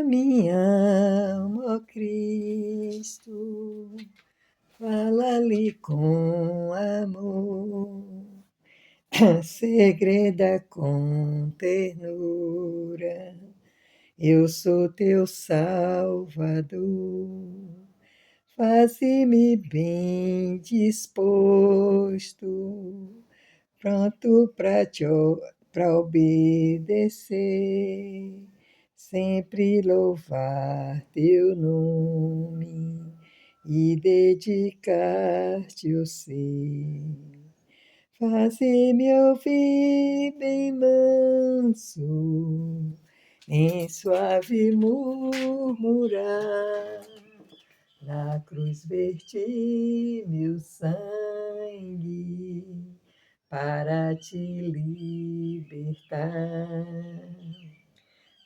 minha alma, ó Cristo, fala-lhe com amor, segreda com ternura, eu sou teu Salvador. Faze-me bem disposto, pronto para obedecer, sempre louvar teu nome e dedicar-te o ser. Faze-me ouvir bem manso, em suave murmurar. Na cruz verti meu sangue para te libertar.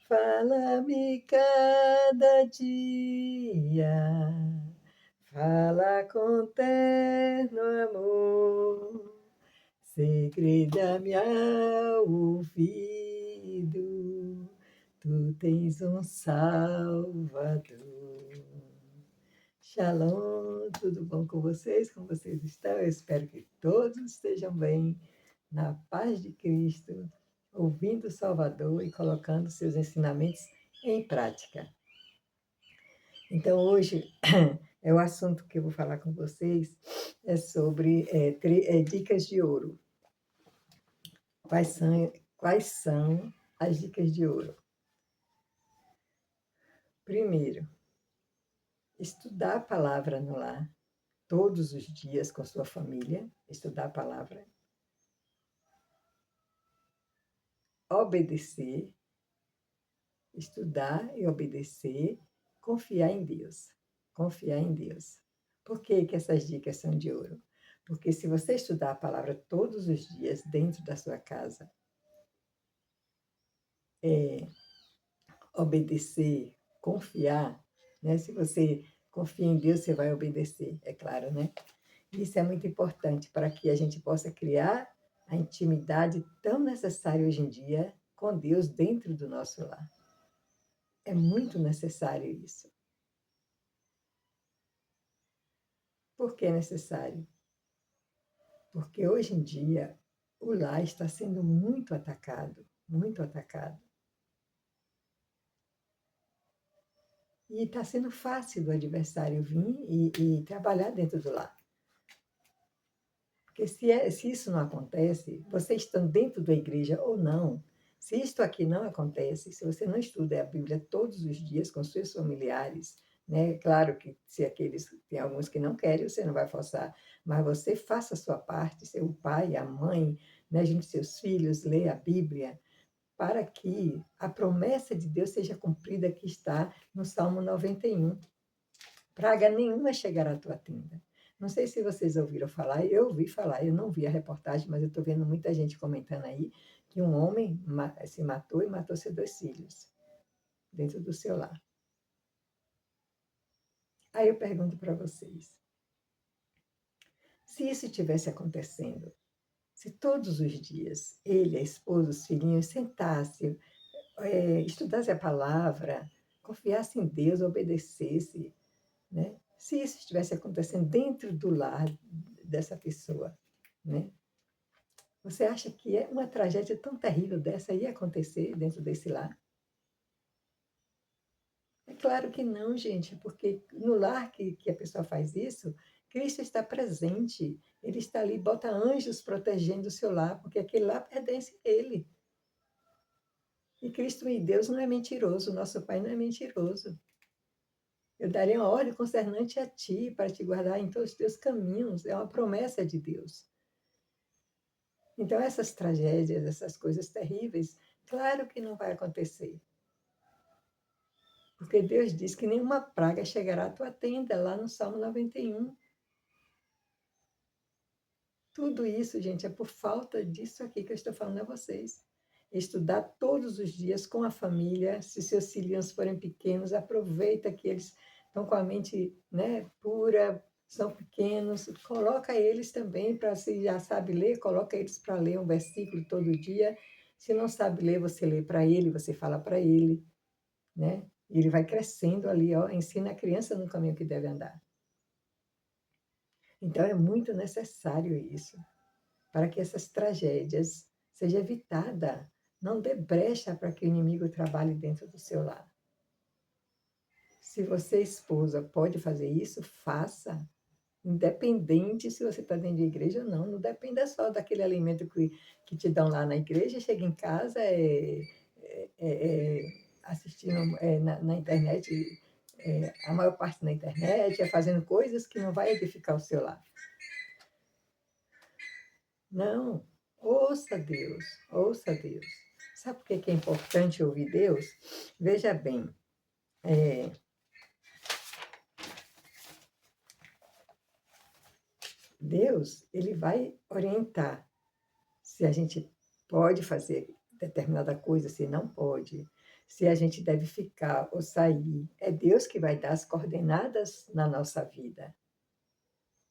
Fala-me cada dia, fala com terno amor, segredo-me ao ouvido, tu tens um Salvador. Shalom, tudo bom com vocês? Como vocês estão? Eu espero que todos estejam bem, na paz de Cristo, ouvindo o Salvador e colocando seus ensinamentos em prática. Então, hoje, o assunto que eu vou falar com vocês é sobre dicas de ouro. Quais são as dicas de ouro? Primeiro, estudar a palavra no lar, todos os dias com sua família, estudar a palavra. Obedecer, estudar e obedecer, confiar em Deus. Confiar em Deus. Por que que essas dicas são de ouro? Porque se você estudar a palavra todos os dias dentro da sua casa, obedecer, confiar, né? Se você confia em Deus, você vai obedecer, é claro, né? Isso é muito importante para que a gente possa criar a intimidade tão necessária hoje em dia com Deus dentro do nosso lar. É muito necessário isso. Por que é necessário? Porque hoje em dia o lar está sendo muito atacado, muito atacado. E está sendo fácil do adversário vir e trabalhar dentro do lar. Porque se isso não acontece, você estando dentro da igreja ou não, se isto aqui não acontece, se você não estuda a Bíblia todos os dias com seus familiares, né? Claro que se aqueles, tem alguns que não querem, você não vai forçar, mas você faça a sua parte, ser o pai, a mãe, né? Junto com seus filhos, lê a Bíblia, para que a promessa de Deus seja cumprida que está no Salmo 91. Praga nenhuma chegará à tua tenda. Não sei se vocês ouviram falar, eu ouvi falar, eu não vi a reportagem, mas eu estou vendo muita gente comentando aí que um homem se matou e matou seus 2 filhos dentro do seu lar. Aí eu pergunto para vocês, se isso estivesse acontecendo, se todos os dias ele, a esposa, os filhinhos sentassem, estudassem a palavra, confiassem em Deus, obedecesse, né? Se isso estivesse acontecendo dentro do lar dessa pessoa, né? Você acha que uma tragédia tão terrível dessa ia acontecer dentro desse lar? É claro que não, gente, porque no lar que a pessoa faz isso, Cristo está presente. Ele está ali, bota anjos protegendo o seu lar, porque aquele lar pertence a ele. E Cristo e Deus não é mentiroso, nosso Pai não é mentiroso. Eu darei uma ordem concernente a ti, para te guardar em todos os teus caminhos. É uma promessa de Deus. Então, essas tragédias, essas coisas terríveis, claro que não vai acontecer. Porque Deus diz que nenhuma praga chegará à tua tenda, lá no Salmo 91. Tudo isso, gente, é por falta disso aqui que eu estou falando a vocês. Estudar todos os dias com a família, se seus filhinhos forem pequenos, aproveita que eles estão com a mente, né, pura, são pequenos, coloca eles também para, se já sabe ler, coloca eles para ler um versículo todo dia. Se não sabe ler, você lê para ele, você fala para ele, né? E ele vai crescendo ali, ó, ensina a criança no caminho que deve andar. Então é muito necessário isso, para que essas tragédias seja evitada. Não dê brecha para que o inimigo trabalhe dentro do seu lar. Se você, esposa, pode fazer isso, faça. Independente se você está dentro de igreja ou não. Não dependa só daquele alimento que te dão lá na igreja, chega em casa, assistindo na internet, a maior parte na internet, fazendo coisas que não vai edificar o seu lar. Não, ouça Deus, ouça Deus. Sabe por que que é importante ouvir Deus? Veja bem, é, Deus, ele vai orientar se a gente pode fazer determinada coisa, se não pode, se a gente deve ficar ou sair. É Deus que vai dar as coordenadas na nossa vida.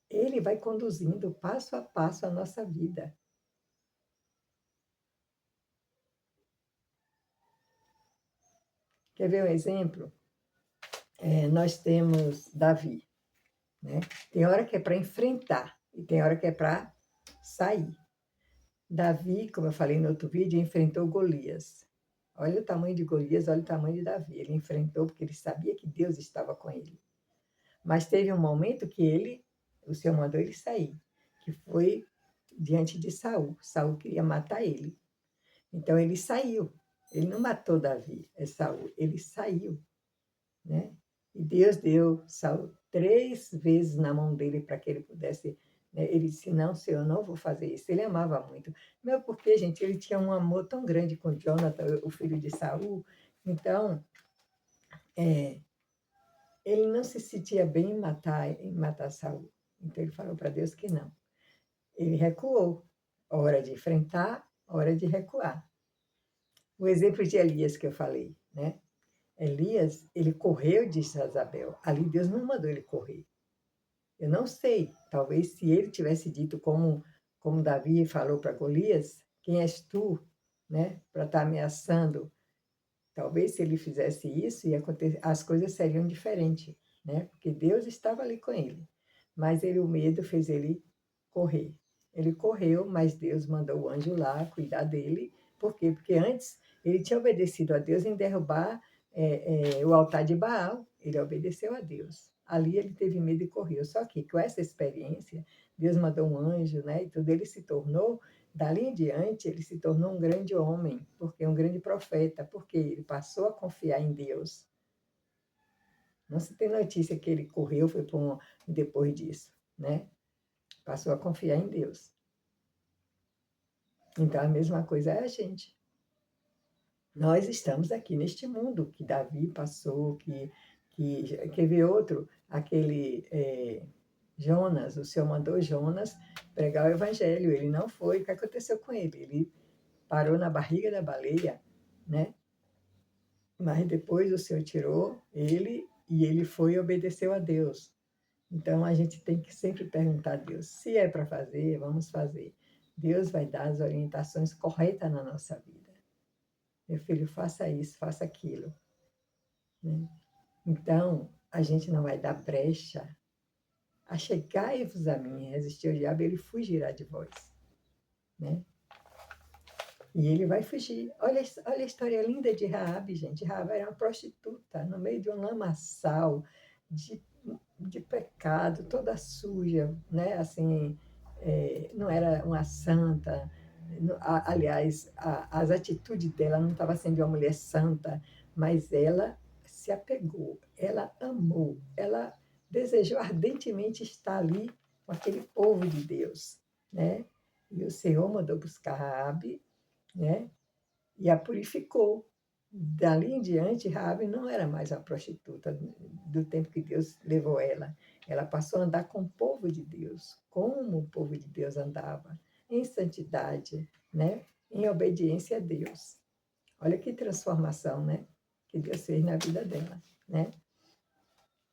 Ele vai conduzindo passo a passo a nossa vida. Quer ver um exemplo? Nós temos Davi, né? Tem hora que é para enfrentar e tem hora que é para sair. Davi, como eu falei no outro vídeo, enfrentou Golias. Olha o tamanho de Golias, olha o tamanho de Davi. Ele enfrentou porque ele sabia que Deus estava com ele. Mas teve um momento que o Senhor mandou ele sair, que foi diante de Saul. Saul queria matar ele. Então ele saiu. Ele não matou Davi, Saul. Ele saiu, né? E Deus deu Saul 3 vezes na mão dele para que ele pudesse. Né? Ele disse: Não, Senhor, eu não vou fazer isso. Ele amava muito. Meu, porque, gente, ele tinha um amor tão grande com Jonathan, o filho de Saul. Então, é, ele não se sentia bem em matar Saul. Então, ele falou para Deus que não. Ele recuou. Hora de enfrentar, hora de recuar. O exemplo de Elias que eu falei, né? Elias, ele correu de Jezabel. Ali Deus não mandou ele correr. Eu não sei, talvez se ele tivesse dito como Davi falou para Golias, quem és tu, né, para estar ameaçando? Talvez se ele fizesse isso, as coisas seriam diferentes, né? Porque Deus estava ali com ele. Mas o medo fez ele correr. Ele correu, mas Deus mandou o anjo lá cuidar dele. Por quê? Porque antes ele tinha obedecido a Deus em derrubar o altar de Baal. Ele obedeceu a Deus. Ali ele teve medo e correu. Só que com essa experiência, Deus mandou um anjo, né? E tudo ele se tornou. Dali em diante, ele se tornou um grande homem, porque um grande profeta, porque ele passou a confiar em Deus. Não se tem notícia que ele correu, foi depois disso, né? Passou a confiar em Deus. Então, a mesma coisa é a gente. Nós estamos aqui neste mundo que Davi passou, quer ver outro? Aquele Jonas, o Senhor mandou Jonas pregar o evangelho, ele não foi. O que aconteceu com ele? Ele parou na barriga da baleia, né? Mas depois o Senhor tirou ele e ele foi e obedeceu a Deus. Então a gente tem que sempre perguntar a Deus: se é para fazer, vamos fazer. Deus vai dar as orientações corretas na nossa vida. Meu filho, faça isso, faça aquilo, né? Então a gente não vai dar brecha. Achegai-vos a mim, resistir ao diabo, ele fugirá de vós, né? E ele vai fugir. Olha a história linda de Raabe, gente. Raabe era uma prostituta no meio de um lamaçal de, de pecado, toda suja, né? Assim, não era uma santa. Aliás, as atitudes dela não estavam sendo de uma mulher santa, mas ela se apegou, ela amou, ela desejou ardentemente estar ali com aquele povo de Deus, né? E o Senhor mandou buscar Raabe, né? E a purificou. Dali em diante, Raabe não era mais a prostituta do tempo que Deus levou ela. Ela passou a andar com o povo de Deus, como o povo de Deus andava, em santidade, né? Em obediência a Deus. Olha que transformação, né? Que Deus fez na vida dela, né?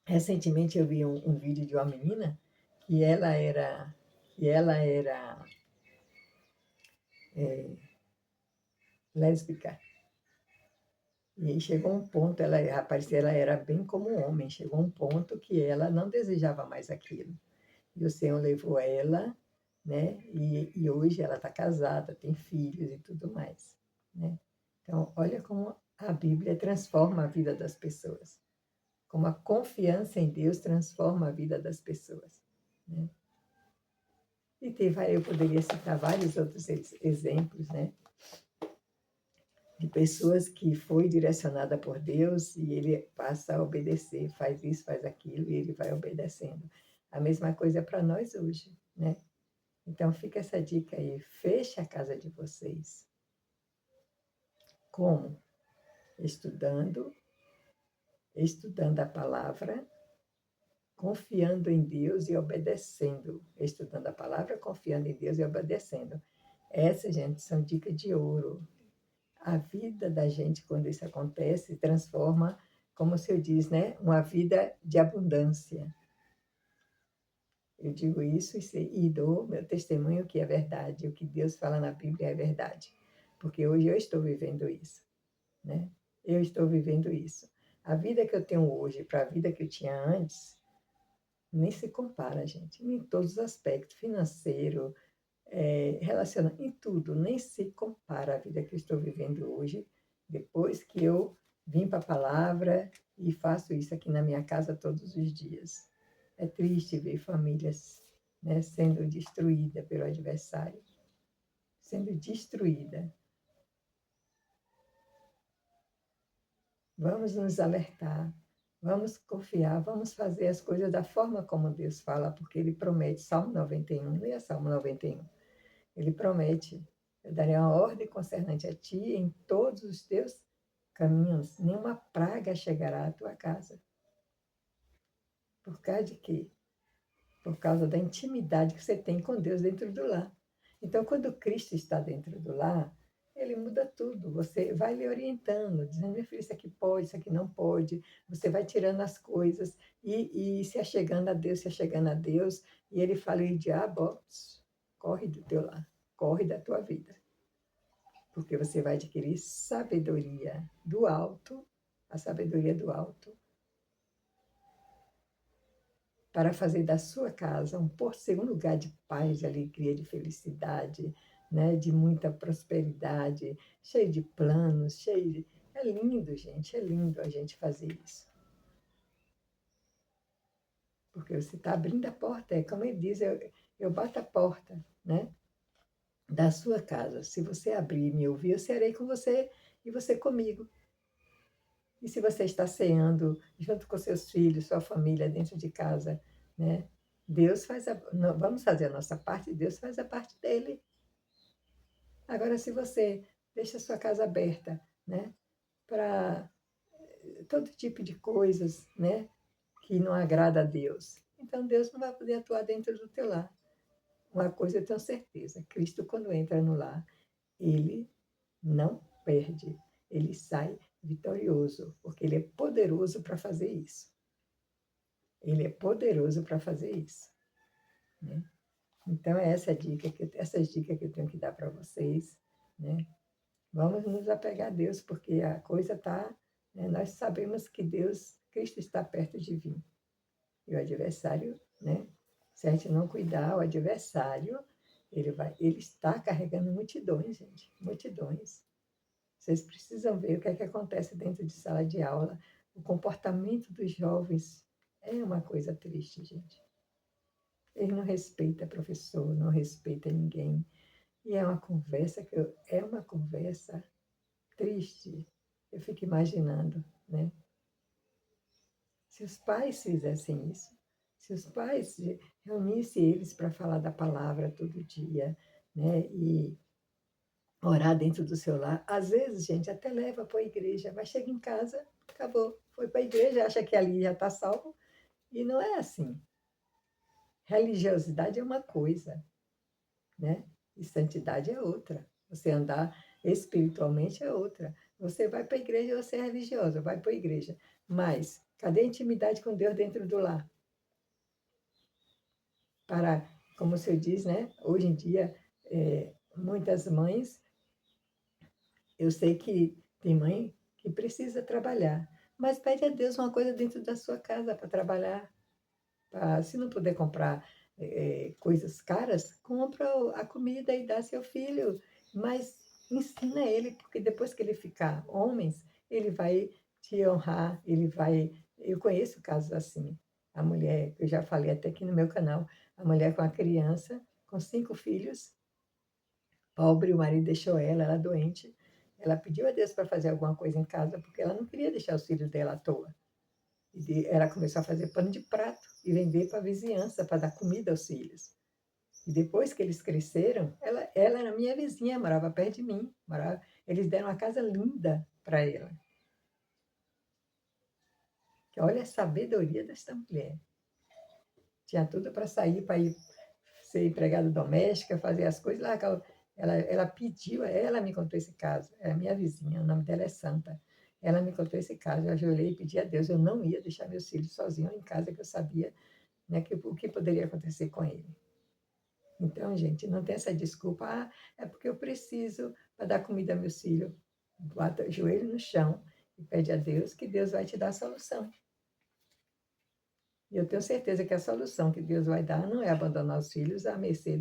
Recentemente eu vi um vídeo de uma menina que ela era lésbica. E aí chegou um ponto, ela era bem como um homem, chegou um ponto que ela não desejava mais aquilo. E o Senhor levou ela, né, e hoje ela está casada, tem filhos e tudo mais, né. Então, olha como a Bíblia transforma a vida das pessoas, como a confiança em Deus transforma a vida das pessoas, né. E eu poderia citar vários outros exemplos, né, de pessoas que foi direcionada por Deus e ele passa a obedecer, faz isso, faz aquilo e ele vai obedecendo. A mesma coisa para nós hoje, né. Então fica essa dica aí, feche a casa de vocês. Como? Estudando, estudando a palavra, confiando em Deus e obedecendo. Estudando a palavra, confiando em Deus e obedecendo. Essas, gente, são dicas de ouro. A vida da gente, quando isso acontece, transforma, como o senhor diz, né? Uma vida de abundância. Eu digo isso e dou meu testemunho que é verdade. O que Deus fala na Bíblia é verdade. Porque hoje eu estou vivendo isso, né? Eu estou vivendo isso. A vida que eu tenho hoje para a vida que eu tinha antes, nem se compara, gente, em todos os aspectos, financeiro, relaciona em tudo, nem se compara a vida que eu estou vivendo hoje, depois que eu vim para a palavra e faço isso aqui na minha casa todos os dias. É triste ver famílias, né, sendo destruídas pelo adversário, sendo destruída. Vamos nos alertar, vamos confiar, vamos fazer as coisas da forma como Deus fala, porque Ele promete, Salmo 91, leia Salmo 91. Ele promete: eu darei uma ordem concernente a ti em todos os teus caminhos, nenhuma praga chegará à tua casa. Por causa de quê? Por causa da intimidade que você tem com Deus dentro do lar. Então, quando Cristo está dentro do lar, ele muda tudo. Você vai lhe orientando, dizendo: meu filho, isso aqui pode, isso aqui não pode. Você vai tirando as coisas e se achegando a Deus, se achegando a Deus. E ele fala: e diabo, ó, corre do teu lar, corre da tua vida. Porque você vai adquirir sabedoria do alto, a sabedoria do alto, para fazer da sua casa um porto seguro, um lugar de paz, de alegria, de felicidade, né? De muita prosperidade, cheio de planos, cheio de... É lindo, gente, é lindo a gente fazer isso. Porque você está abrindo a porta, é como ele diz, eu bato a porta, né? Da sua casa. Se você abrir e me ouvir, eu serei com você e você comigo. E se você está ceando junto com seus filhos, sua família dentro de casa, né? Deus faz vamos fazer a nossa parte, Deus faz a parte dele. Agora, se você deixa a sua casa aberta, né, para todo tipo de coisas, né, que não agrada a Deus, então Deus não vai poder atuar dentro do teu lar. Uma coisa eu tenho certeza, Cristo quando entra no lar, ele não perde, ele sai vitorioso, porque ele é poderoso para fazer isso. Ele é poderoso para fazer isso, né? Então, é essas dicas que eu tenho que dar para vocês, né? Vamos nos apegar a Deus, porque a coisa está, né? Nós sabemos que Cristo está perto de vir. E o adversário, né? Se a gente não cuidar, o adversário, ele está carregando multidões, gente, multidões. Vocês precisam ver o que é que acontece dentro de sala de aula. O comportamento dos jovens é uma coisa triste, gente. Ele não respeita professor, não respeita ninguém. E é uma conversa triste. Eu fico imaginando, né? Se os pais fizessem isso, se os pais reunissem eles para falar da palavra todo dia, né? E orar dentro do seu lar. Às vezes, gente, até leva para a igreja, mas chega em casa, acabou. Foi para a igreja, acha que ali já está salvo. E não é assim. Religiosidade é uma coisa, né? E santidade é outra. Você andar espiritualmente é outra. Você vai para a igreja, você é religiosa, vai para a igreja. Mas cadê a intimidade com Deus dentro do lar? Para, como o senhor diz, né? Hoje em dia, muitas mães, eu sei que tem mãe que precisa trabalhar, mas pede a Deus uma coisa dentro da sua casa para trabalhar. Se não puder comprar, coisas caras, compra a comida e dá ao seu filho, mas ensina ele, porque depois que ele ficar homens, ele vai te honrar, ele vai eu conheço casos assim, a mulher eu já falei até aqui no meu canal, a mulher com a criança, com 5 filhos, pobre, o marido deixou ela doente, ela pediu a Deus para fazer alguma coisa em casa, porque ela não queria deixar os filhos dela à toa. Ela começou a fazer pano de prato e vender para a vizinhança, para dar comida aos filhos. E depois que eles cresceram, ela era minha vizinha, morava perto de mim. Eles deram uma casa linda para ela. Que olha a sabedoria desta mulher. Tinha tudo para sair, para ir ser empregada doméstica, fazer as coisas. Lá, ela pediu, ela me contou esse caso, é a minha vizinha, o nome dela é Santa. Ela me contou esse caso, eu ajoelhei e pedi a Deus, eu não ia deixar meus filhos sozinhos em casa, que eu sabia, né, o que poderia acontecer com ele. Então, gente, não tem essa desculpa, é porque eu preciso para dar comida a meus filhos. Bota o joelho no chão e pede a Deus que Deus vai te dar a solução. E eu tenho certeza que a solução que Deus vai dar não é abandonar os filhos à mercê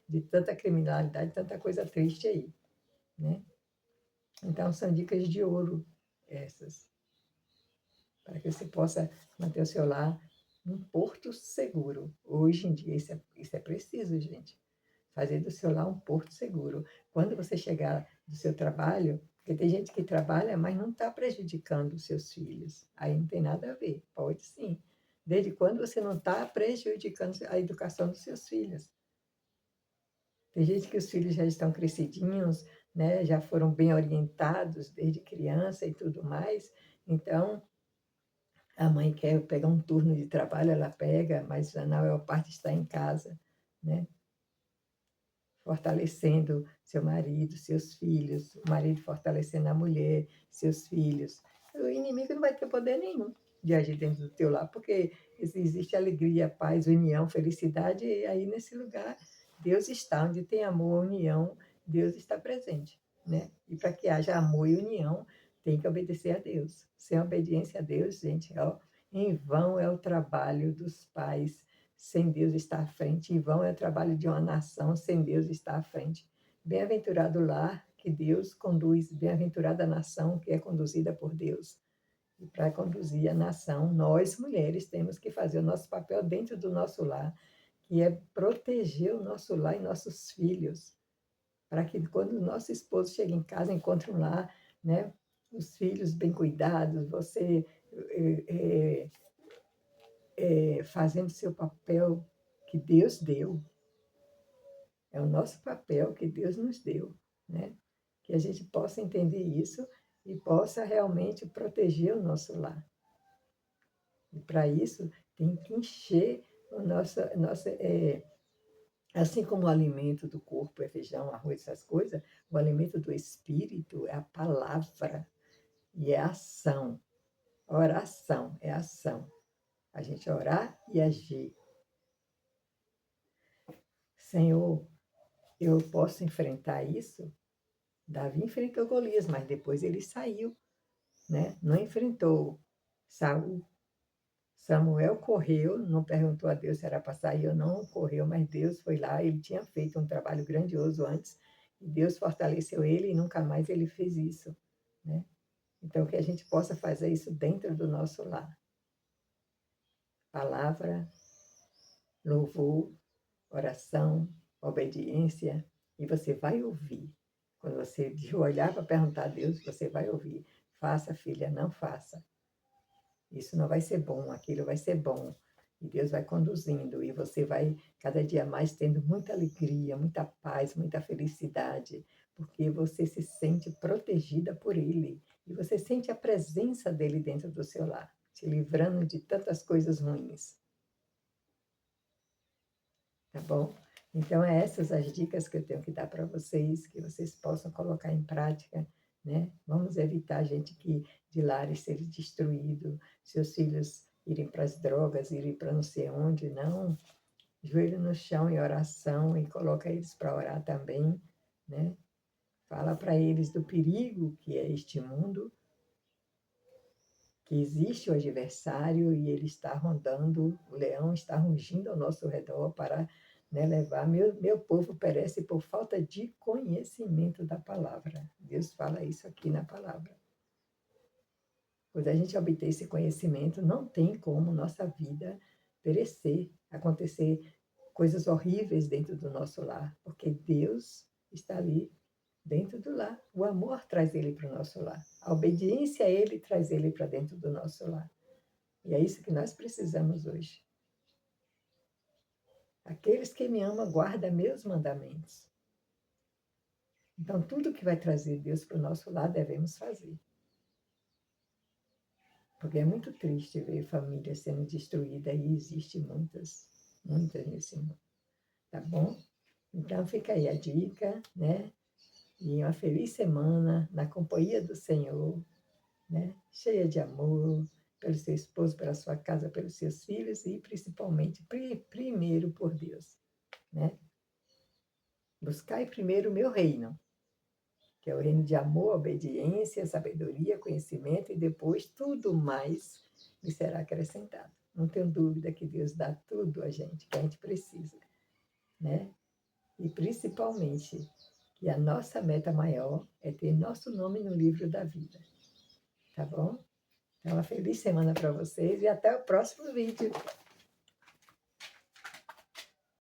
de tanta criminalidade, tanta coisa triste aí, né? Então, são dicas de ouro essas, para que você possa manter o seu lar num porto seguro. Hoje em dia, isso é preciso, gente. Fazer do seu lar um porto seguro. Quando você chegar do seu trabalho, porque tem gente que trabalha, mas não está prejudicando os seus filhos. Aí não tem nada a ver. Pode sim. Desde quando você não está prejudicando a educação dos seus filhos. Tem gente que os filhos já estão crescidinhos, né, já foram bem orientados desde criança e tudo mais. Então, a mãe quer pegar um turno de trabalho, ela pega, mas a maior parte está em casa, né? Fortalecendo seu marido, seus filhos, o marido fortalecendo a mulher, seus filhos. O inimigo não vai ter poder nenhum de agir dentro do teu lar, porque existe alegria, paz, união, felicidade, e aí nesse lugar Deus está, onde tem amor, união, Deus está presente, né? E para que haja amor e união, tem que obedecer a Deus. Sem obediência a Deus, gente, ó, em vão é o trabalho dos pais sem Deus estar à frente. Em vão é o trabalho de uma nação sem Deus estar à frente. Bem-aventurado o lar que Deus conduz, bem-aventurada a nação que é conduzida por Deus. E para conduzir a nação, nós mulheres temos que fazer o nosso papel dentro do nosso lar, que é proteger o nosso lar e nossos filhos, para que quando o nosso esposo chega em casa, encontre um lar, né, os filhos bem cuidados, você fazendo seu papel que Deus deu. É o nosso papel que Deus nos deu, né? Que a gente possa entender isso e possa realmente proteger o nosso lar. E para isso tem que encher assim como o alimento do corpo é feijão, arroz, essas coisas, o alimento do espírito é a palavra e é a ação. Oração é ação. A gente orar e agir. Senhor, eu posso enfrentar isso? Davi enfrentou Golias, mas depois ele saiu, né? Não enfrentou Saul. Samuel correu, não perguntou a Deus se era para sair ou não, correu, mas Deus foi lá, ele tinha feito um trabalho grandioso antes, e Deus fortaleceu ele e nunca mais ele fez isso, né? Então, que a gente possa fazer isso dentro do nosso lar. Palavra, louvor, oração, obediência, e você vai ouvir. Quando você olhar para perguntar a Deus, você vai ouvir. Faça, filha, não faça. Isso não vai ser bom, aquilo vai ser bom. E Deus vai conduzindo, e você vai cada dia mais tendo muita alegria, muita paz, muita felicidade, porque você se sente protegida por Ele. E você sente a presença dele dentro do seu lar, te livrando de tantas coisas ruins. Tá bom? Então, essas as dicas que eu tenho que dar para vocês, que vocês possam colocar em prática, né? Vamos evitar gente que de lares serem destruídos, seus filhos irem para as drogas, irem para não sei onde, não. Joelho no chão em oração e coloca eles para orar também, né? Fala para eles do perigo que é este mundo, que existe o adversário e ele está rondando, o leão está rugindo ao nosso redor para, né, levar. Meu povo perece por falta de conhecimento da palavra. Deus fala isso aqui na palavra. Quando a gente obter esse conhecimento, não tem como nossa vida perecer, acontecer coisas horríveis dentro do nosso lar, porque Deus está ali dentro do lar. O amor traz ele para o nosso lar. A obediência a ele traz ele para dentro do nosso lar. E é isso que nós precisamos hoje. Aqueles que me amam, guardam meus mandamentos. Então, tudo que vai trazer Deus para o nosso lar, devemos fazer. Porque é muito triste ver famílias sendo destruídas e existe muitas, muitas nesse mundo. Tá bom? Então, fica aí a dica, né? E uma feliz semana na companhia do Senhor, né? Cheia de amor pelo seu esposo, pela sua casa, pelos seus filhos e principalmente, primeiro por Deus, né? Buscai primeiro o meu reino, que é o reino de amor, obediência, sabedoria, conhecimento e depois tudo mais lhe será acrescentado. Não tenho dúvida que Deus dá tudo a gente que a gente precisa, né? E principalmente que a nossa meta maior é ter nosso nome no livro da vida, tá bom? Então, uma feliz semana para vocês e até o próximo vídeo.